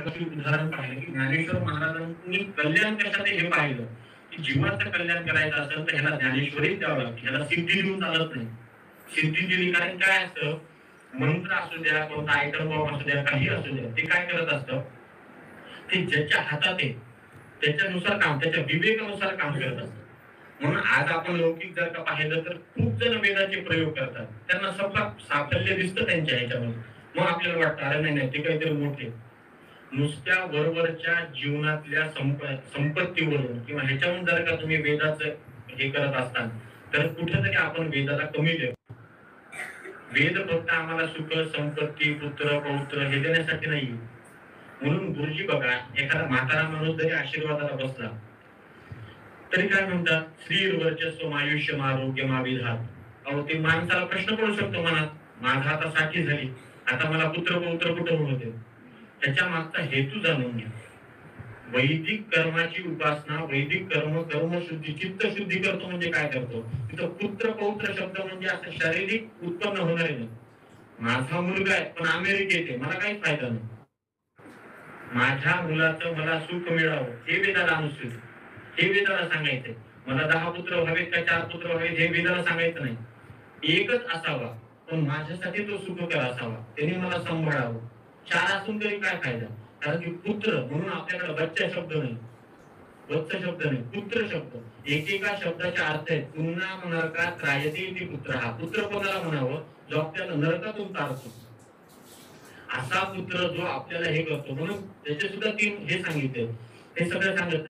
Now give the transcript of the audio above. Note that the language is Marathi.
उदाहरण पाहिलं की ज्ञानेश्वर महाराजांनी कल्याण कशात हे पाहिलं की जीवाचं कल्याण करायचं असेल तर ह्याला ज्ञानेश्वरीच द्यावं लागते, ह्याला सिद्धी देऊन चालत नाही. सिद्धी दिली कारण काय असतं, मंत्र असू द्या, कोणता आयटम बॉम्ब असू द्या, काही असू द्या, ते काय करत असतं, ते ज्याच्या हातात आहे त्याच्यानुसार काम, त्याच्या विवेकानुसार काम करत असतं. म्हणून आज आपण लौकिक जर का पाहिलं तर खूप जण वेदाचे प्रयोग करतात, त्यांना सगळं साफल्य दिसतं त्यांच्या ह्याच्यामध्ये. मग आपल्याला वाटतं अरे नाही नाही ते काहीतरी मोठे. नुसत्या वरवरच्या जीवनातल्या संपत्तीवरून किंवा ह्याच्यावरून जर का तुम्ही वेदाचं हे करत असताल तर कुठेतरी आपण वेदाला कमी देतो. वेद फक्त आम्हाला सुख संपत्ती पुत्र पौत्र हे देण्यासाठी नाही. म्हणून गुरुजी बघा, एखादा म्हातारा माणूस जरी आशीर्वादाला बसला तरी काय म्हणतात, श्री वर्चस्व आयुष्य आरोग्य माविधात. अहो ते माणसाला प्रश्न पडू शकतो मनात, माझा आता साठी झाली, आता मला पुत्र पौत्र कुठं होते. त्याच्या मागचा हेतू जाणून घ्या. वैदिक कर्माची उपासना, वैदिक कर्म कर्मशुद्धी चित्त शुद्धी करतो म्हणजे काय करतो, तिथं पुत्र पौत्र शब्द म्हणजे असं शारीरिक उत्पन्न होणारे नाही. माझा मुलगा आहे पण अमेरिकेत आहे, मला काहीच फायदा नाही. माझ्या मुलाचं मला सुख मिळावं हे वेदाला अनुसूचित, हे वेदाला सांगायचंय. मला 10 पुत्र व्हावेत का 4 पुत्र व्हावेत हे वेदाला सांगायचं नाही. एकच असावा पण माझ्यासाठी तो सुखकर असावा, त्याने मला सांभाळावं. 4 असून तरी काय फायदा, कारण की पुत्र म्हणून आपल्याकडे बच्चा शब्द नाही, वत्स शब्द नाही, पुत्र शब्द. एकेका शब्दाचे अर्थ आहेत पुन्हा नरकात रायते इति पुत्र. हा पुत्र कोणाला म्हणावं, जो आपल्याला नरकातून तारतो, असा पुत्र जो आपल्याला हे करतो. म्हणून त्याचे सुद्धा 3 हे सांगितले, हे सगळं सांगत